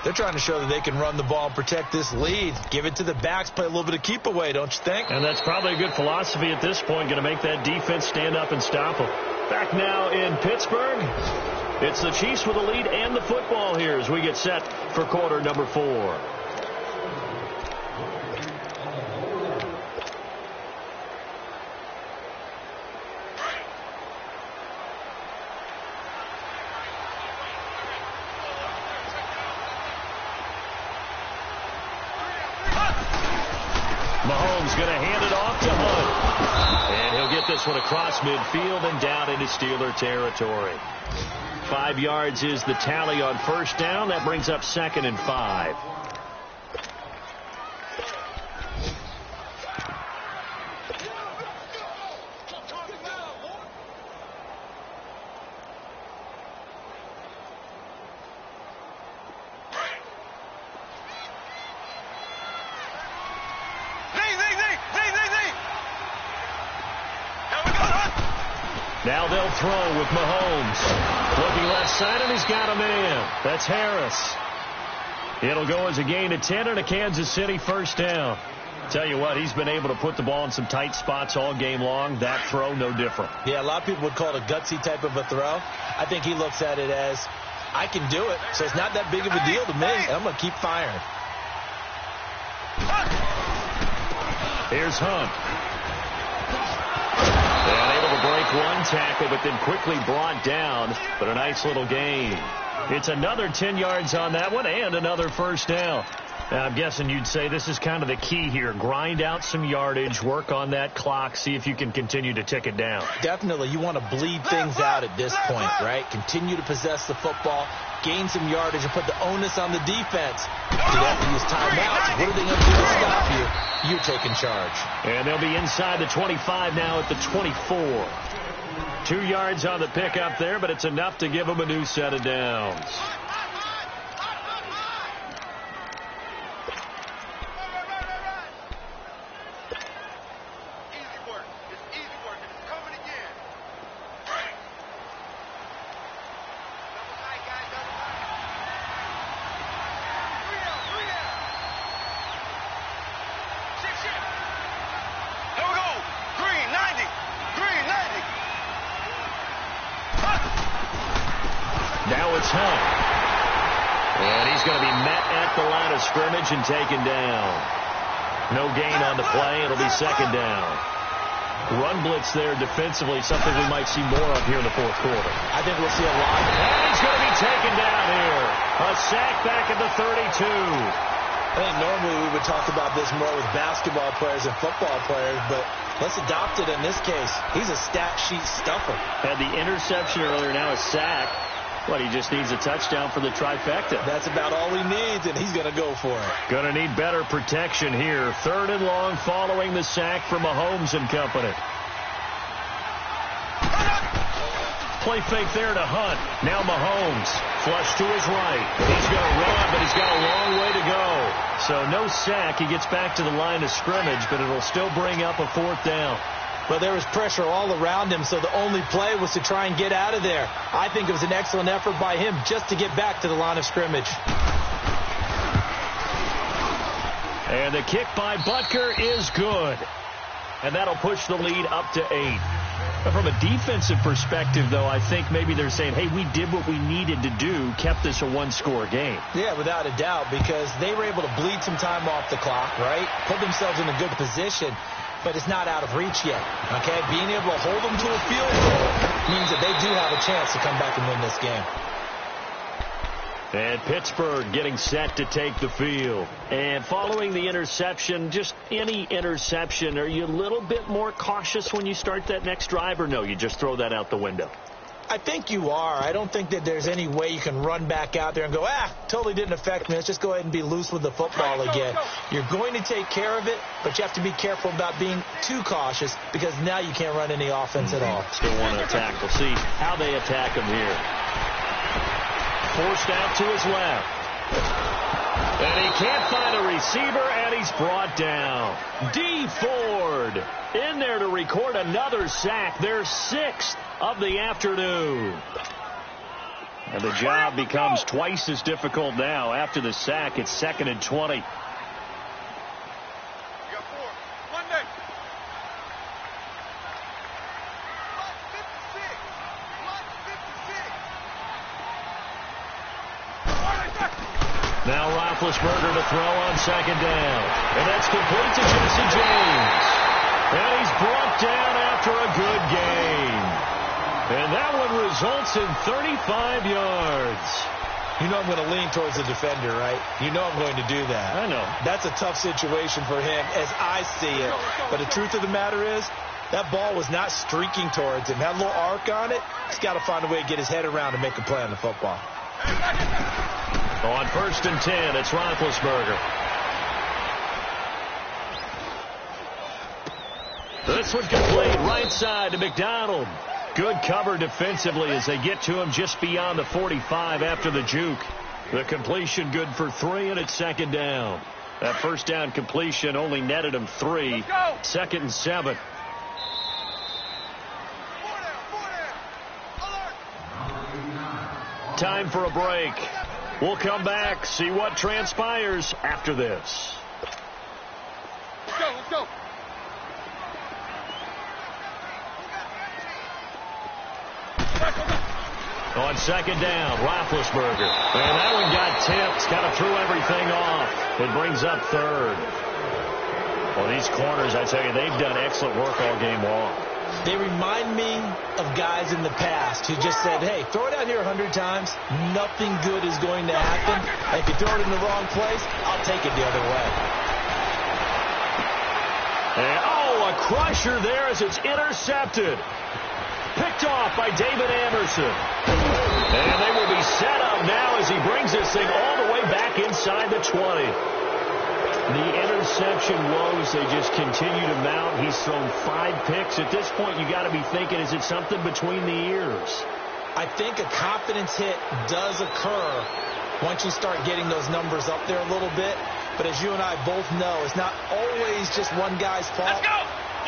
Speaker 4: They're trying to show that they can run the ball and protect this lead. Give it to the backs, play a little bit of keep away, don't you think?
Speaker 3: And that's probably a good philosophy at this point, going to make that defense stand up and stop them. Back now in Pittsburgh, it's the Chiefs with the lead and the football here as we get set for quarter number 4. Mahomes going to hand it off to Hunt. And he'll get this one across midfield and down into Steeler territory. 5 yards is the tally on first down. That brings up 2nd and 5. Now they'll throw with Mahomes. Looking left side, and he's got a man. That's Harris. It'll go as a gain of 10 and a Kansas City first down. Tell you what, he's been able to put the ball in some tight spots all game long. That throw, no different.
Speaker 4: Yeah, a lot of people would call it a gutsy type of a throw. I think he looks at it as, I can do it, so it's not that big of a deal to me. I'm going to keep firing.
Speaker 3: Here's Hunt. And able to break one tackle, but then quickly brought down. But a nice little gain. It's another 10 yards on that one and another first down. Now, I'm guessing you'd say this is kind of the key here. Grind out some yardage, work on that clock, see if you can continue to tick it down.
Speaker 4: Definitely. You want to bleed things out at this point, right? Continue to possess the football, gain some yardage, and put the onus on the defense. You have to use timeouts. What are they going to do to stop you? You're taking charge.
Speaker 3: And they'll be inside the 25 now at the 24. 2 yards on the pickup there, but it's enough to give him a new set of downs. Now it's Hunt. And he's going to be met at the line of scrimmage and taken down. No gain on the play. It'll be second down. Run blitz there defensively, something we might see more of here in the fourth quarter.
Speaker 4: I think we'll see a lot.
Speaker 3: And he's going to be taken down here. A sack back at the 32.
Speaker 4: I think normally we would talk about this more with basketball players and football players, but let's adopt it in this case. He's a stat sheet stuffer.
Speaker 3: Had the interception earlier, now a sack. But he just needs a touchdown for the trifecta.
Speaker 4: That's about all he needs, and he's going to go for it.
Speaker 3: Going to need better protection here. 3rd and long following the sack from Mahomes and company. Play fake there to Hunt. Now Mahomes. Flush to his right. He's going to run, but he's got a long way to go. So no sack. He gets back to the line of scrimmage, but it'll still bring up a 4th down.
Speaker 4: But there was pressure all around him, so the only play was to try and get out of there. I think it was an excellent effort by him just to get back to the line of scrimmage.
Speaker 3: And the kick by Butker is good. And that'll push the lead up to 8. But from a defensive perspective, though, I think maybe they're saying, hey, we did what we needed to do, kept this a 1-score game.
Speaker 4: Yeah, without a doubt, because they were able to bleed some time off the clock, right? Put themselves in a good position. But it's not out of reach yet, okay? Being able to hold them to a field goal means that they do have a chance to come back and win this game.
Speaker 3: And Pittsburgh getting set to take the field. And following the interception, just any interception, are you a little bit more cautious when you start that next drive, or no, you just throw that out the window?
Speaker 4: I think you are. I don't think that there's any way you can run back out there and go, totally didn't affect me. Let's just go ahead and be loose with the football again. You're going to take care of it, but you have to be careful about being too cautious because now you can't run any offense at all.
Speaker 3: Still want to attack. We'll see how they attack him here. Forced out to his left. And he can't find a receiver, and he's brought down. D. Ford in there to record another sack. Their 6th of the afternoon. And the job becomes twice as difficult now. After the sack, it's 2nd and 20. Now Roethlisberger to throw on 2nd down. And that's complete to Jesse James. And he's brought down after a good game. And that one results in 35 yards.
Speaker 4: You know I'm going to lean towards the defender, right? You know I'm going to do that.
Speaker 3: I know.
Speaker 4: That's a tough situation for him as I see it. But the truth of the matter is, that ball was not streaking towards him. That little arc on it, he's got to find a way to get his head around and make a play on the football.
Speaker 3: On 1st and 10, it's Roethlisberger. This one complete, right side to McDonald. Good cover defensively as they get to him just beyond the 45 after the juke. The completion good for 3, and it's 2nd down. That 1st down completion only netted him 3. 2nd and 7. Time for a break. We'll come back, see what transpires after this.
Speaker 5: Let's go.
Speaker 3: On 2nd down, Roethlisberger. And that one got tipped. Kind of threw everything off. It brings up 3rd. Well, these corners, I tell you, they've done excellent work all game long.
Speaker 4: They remind me of guys in the past who just said, hey, throw it out here 100 times. Nothing good is going to happen. And if you throw it in the wrong place, I'll take it the other way.
Speaker 3: And, a crusher there as it's intercepted. Picked off by David Anderson. And they will be set up now as he brings this thing all the way back inside the 20. The interception woes, they just continue to mount. He's thrown 5 picks. At this point, you got to be thinking, is it something between the ears?
Speaker 4: I think a confidence hit does occur once you start getting those numbers up there a little bit. But as you and I both know, it's not always just one guy's fault.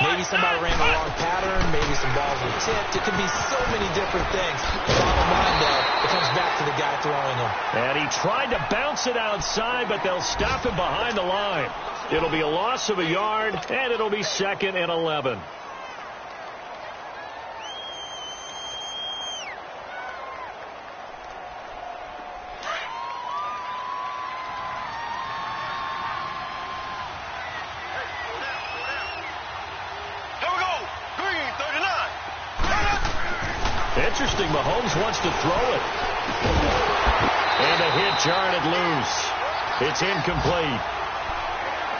Speaker 4: Maybe somebody ran the wrong pattern. Maybe some balls were tipped. It could be so many different things. Bottom line, though, it comes back to the guy throwing them.
Speaker 3: And he tried to bounce it outside, but they'll stop him behind the line. It'll be a loss of a yard, and it'll be 2nd and 11. Interesting, Mahomes wants to throw it. And a hit, jarred it loose. It's incomplete.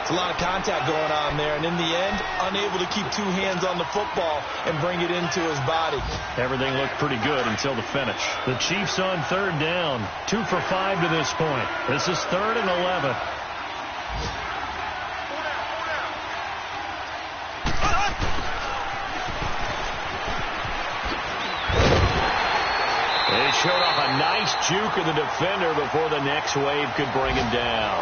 Speaker 4: It's a lot of contact going on there, and in the end, unable to keep 2 hands on the football and bring it into his body.
Speaker 3: Everything looked pretty good until the finish. The Chiefs on 3rd down, 2 for 5 to this point. This is 3rd and 11. They showed off a nice juke of the defender before the next wave could bring him down.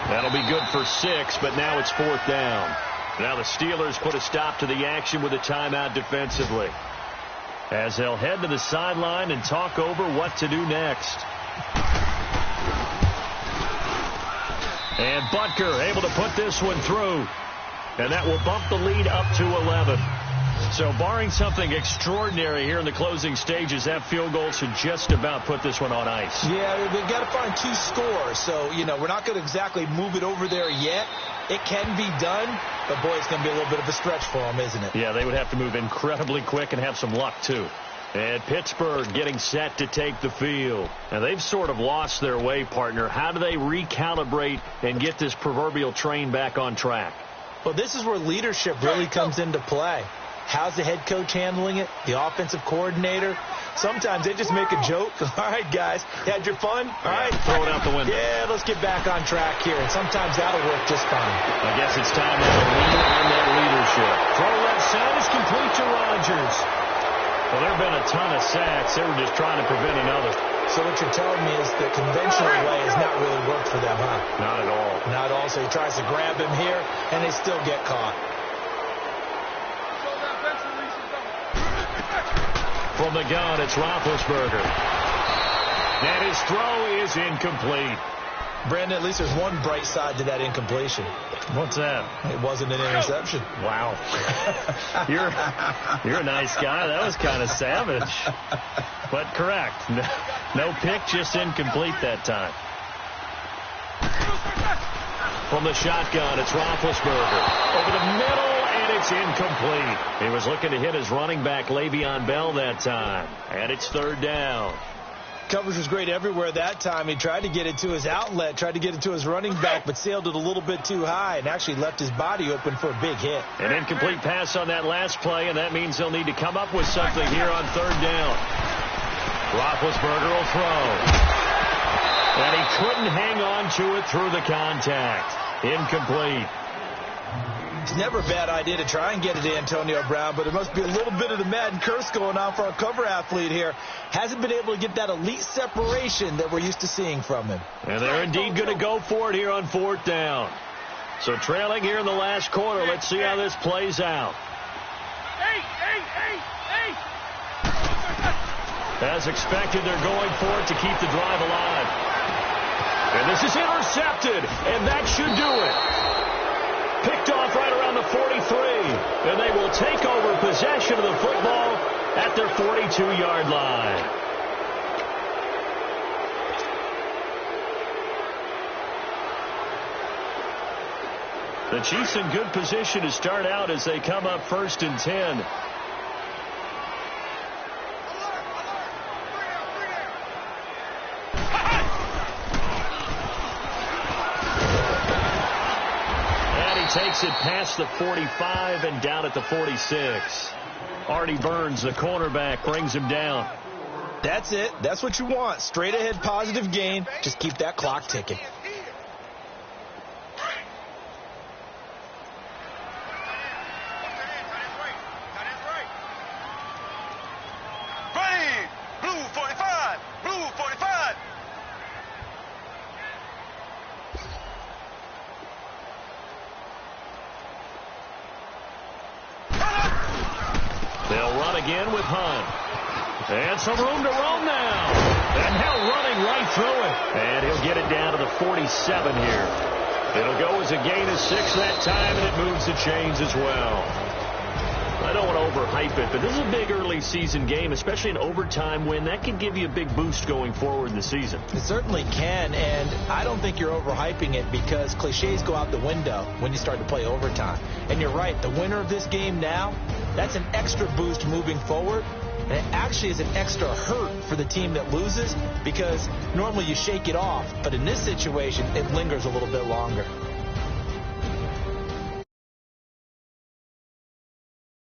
Speaker 3: That'll be good for 6, but now it's 4th down. Now the Steelers put a stop to the action with a timeout defensively, as they'll head to the sideline and talk over what to do next. And Butker able to put this one through, and that will bump the lead up to 11. So barring something extraordinary here in the closing stages, that field goal should just about put this one on ice.
Speaker 4: Yeah, they've got to find 2 scores. So, we're not going to exactly move it over there yet. It can be done, but, boy, it's going to be a little bit of a stretch for them, isn't it?
Speaker 3: Yeah, they would have to move incredibly quick and have some luck, too. And Pittsburgh getting set to take the field. Now, they've sort of lost their way, partner. How do they recalibrate and get this proverbial train back on track?
Speaker 4: Well, this is where leadership really comes into play. How's the head coach handling it? The offensive coordinator? Sometimes they just make a joke. All right, guys, had your fun? All right.
Speaker 3: Throw it out the window.
Speaker 4: Yeah, let's get back on track here. And sometimes that'll work just fine.
Speaker 3: I guess it's time now to lean on that leadership. Throw left side is complete to Rodgers. Well, there have been a ton of sacks. They were just trying to prevent another.
Speaker 4: So what you're telling me is the conventional way has not really worked for them, huh?
Speaker 3: Not at all.
Speaker 4: Not at all. So he tries to grab him here, and they still get caught.
Speaker 3: From the gun, it's Roethlisberger. And his throw is incomplete.
Speaker 4: Brandon, at least there's one bright side to that incompletion.
Speaker 3: What's that?
Speaker 4: It wasn't an interception.
Speaker 3: Wow. You're a nice guy. That was kind of savage. But correct. No pick, just incomplete that time. From the shotgun, it's Roethlisberger. Over the middle, and it's incomplete. He was looking to hit his running back, Le'Veon Bell, that time. And it's 3rd down.
Speaker 4: Coverage was great everywhere that time. He tried to get it to his outlet, tried to get it to his running back, but sailed it a little bit too high and actually left his body open for a big hit.
Speaker 3: An incomplete pass on that last play, and that means they'll need to come up with something here on 3rd down. Roethlisberger will throw. And he couldn't hang on to it through the contact. Incomplete.
Speaker 4: It's never a bad idea to try and get it to Antonio Brown, but there must be a little bit of the Madden curse going on for our cover athlete here. Hasn't been able to get that elite separation that we're used to seeing from him.
Speaker 3: And they're indeed going to go for it here on 4th down. So trailing here in the last quarter, let's see how this plays out. As expected, they're going for it to keep the drive alive. And this is intercepted, and that should do it. Picked off right around the 43, and they will take over possession of the football at their 42-yard line. The Chiefs in good position to start out as they come up 1st and 10. Takes it past the 45 and down at the 46. Artie Burns, the cornerback, brings him down.
Speaker 4: That's it. That's what you want. Straight ahead positive gain. Just keep that clock ticking.
Speaker 3: They'll run again with Hunt. And some room to roam now. And now running right through it. And he'll get it down to the 47 here. It'll go as a gain of 6 that time, and it moves the chains as well. I don't want to overhype it, but this is a big early season game, especially an overtime win. That can give you a big boost going forward in the season.
Speaker 4: It certainly can, and I don't think you're overhyping it because cliches go out the window when you start to play overtime. And you're right, the winner of this game now, that's an extra boost moving forward. And it actually is an extra hurt for the team that loses because normally you shake it off, but in this situation, it lingers a little bit longer.